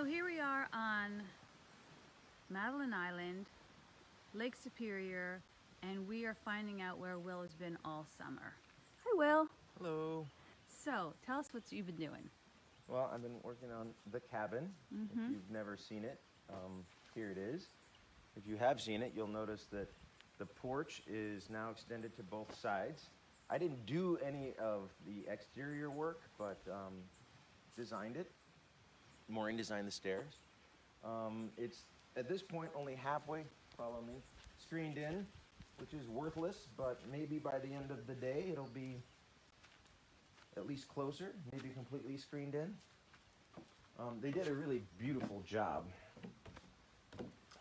So here we are on Madeline Island, Lake Superior, and we are finding out where Will has been all summer. Hi, Will. Hello. So tell us what you've been doing. Well, I've been working on the cabin. If you've never seen it, here it is. If you have seen it, you'll notice that the porch is now extended to both sides. I didn't do any of the exterior work, but designed it. Maureen designed the stairs. It's, at this point, only halfway, follow me, screened in, which is worthless, but maybe by the end of the day, it'll be at least closer, maybe completely screened in. They did a really beautiful job.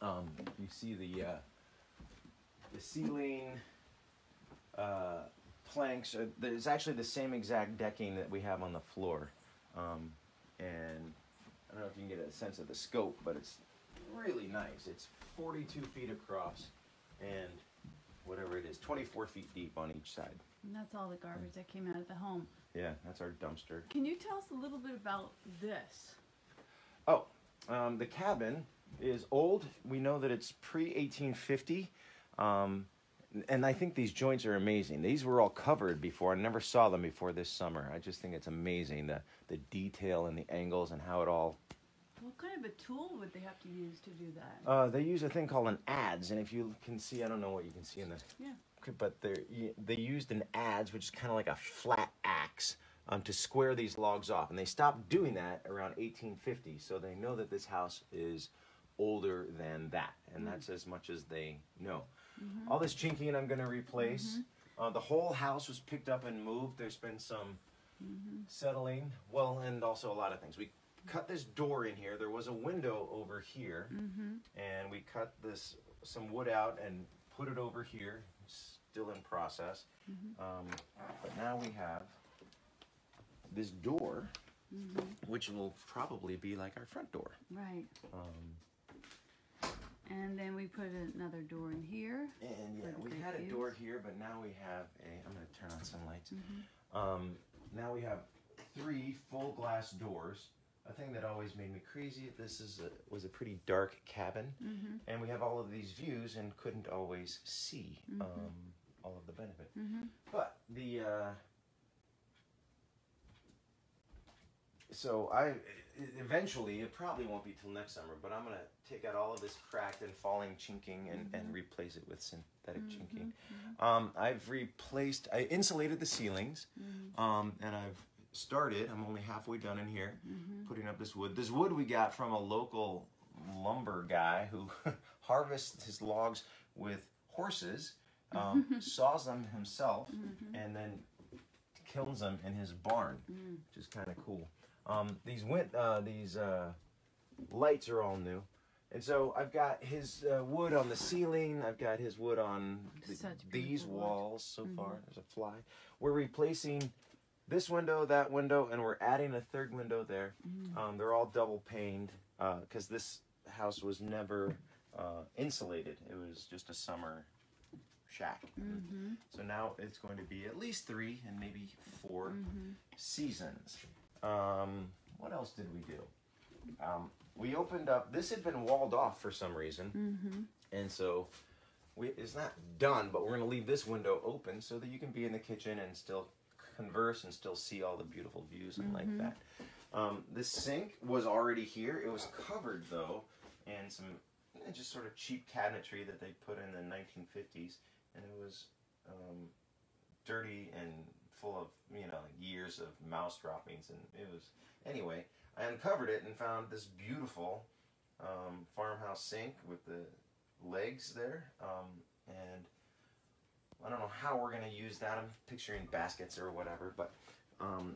You see the ceiling planks. It's actually the same exact decking that we have on the floor. And I don't know if you can get a sense of the scope, but it's really nice. It's 42 feet across and whatever it is, 24 feet deep on each side. And that's all the garbage that came out of the home. Yeah, that's our dumpster. Can you tell us a little bit about this? Oh, the cabin is old. We know that it's pre-1850. And I think these joints are amazing. These were all covered before. I never saw them before this summer. I just think it's amazing, the detail and the angles and how it all... What kind of a tool would they have to use to do that? They use a thing called an adze. And if you can see, I don't know what you can see in the... Yeah. But they used an adze, which is kind of like a flat axe, to square these logs off. And they stopped doing that around 1850. So they know that this house is older than that. And that's as much as they know. All this chinking I'm going to replace. The whole house was picked up and moved. There's been some settling. Well, and also a lot of things. We cut this door in here. There was a window over here. And we cut some wood out and put it over here. It's still in process. But now we have this door, which will probably be like our front door. Right. And then we put another door in here. And yeah, we had a door here, but now we have I'm going to turn on some lights. Now we have 3 full glass doors. A thing that always made me crazy, this was a pretty dark cabin. And we have all of these views and couldn't always see all of the benefit. But so eventually, it probably won't be till next summer, but I'm going to take out all of this cracked and falling chinking and replace it with synthetic chinking. I insulated the ceilings, and I'm only halfway done in here, putting up this wood. This wood we got from a local lumber guy who harvests his logs with horses, saws them himself, and then kilns them in his barn, which is kind of cool. These lights are all new. And so I've got his wood on the ceiling. I've got his wood on these walls so far. There's a fly. We're replacing this window, that window, and we're adding a third window there. They're all double paned because this house was never insulated. It was just a summer shack. So now it's going to be at least 3 and maybe 4 seasons. What else did we do? We opened up, this had been walled off for some reason. And so it's not done, but we're going to leave this window open so that you can be in the kitchen and still converse and still see all the beautiful views and like that. This sink was already here. It was covered though, and some just sort of cheap cabinetry that they put in the 1950s, and it was dirty and full of years of mouse droppings, and it was anyway. I uncovered it and found this beautiful farmhouse sink with the legs there, and I don't know how we're going to use that. I'm picturing baskets or whatever, but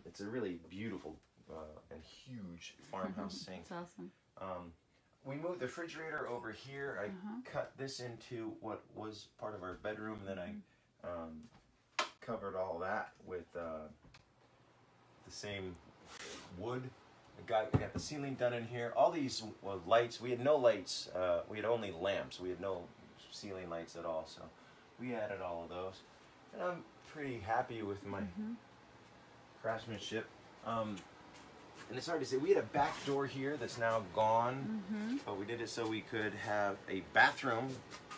it's a really beautiful and huge farmhouse sink. That's awesome. We moved the refrigerator over here. I cut this into what was part of our bedroom, and then I covered all that with the same wood. I got the ceiling done in here. All these lights, we had no lights. We had only lamps. We had no ceiling lights at all, so we added all of those. And I'm pretty happy with my craftsmanship. And it's hard to say. We had a back door here that's now gone, but we did it so we could have a bathroom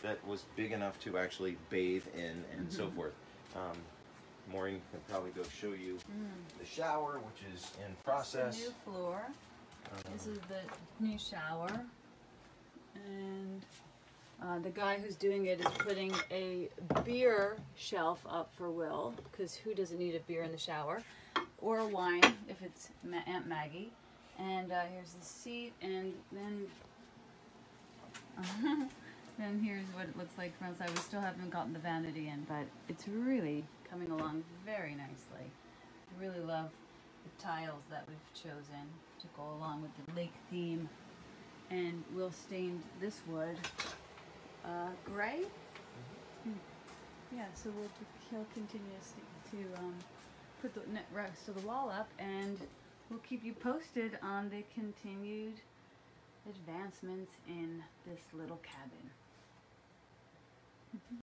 that was big enough to actually bathe in and so forth. Maureen can probably go show you the shower, which is in process. New floor. This is the new shower. And the guy who's doing it is putting a beer shelf up for Will, because who doesn't need a beer in the shower? Or a wine, if it's Aunt Maggie. And here's the seat, and then then here's what it looks like from outside. We still haven't gotten the vanity in, but it's really coming along very nicely. I really love the tiles that we've chosen to go along with the lake theme. And Will stained this wood gray. Yeah, so he'll continue to put the rest of the wall up, and we'll keep you posted on the continued advancements in this little cabin.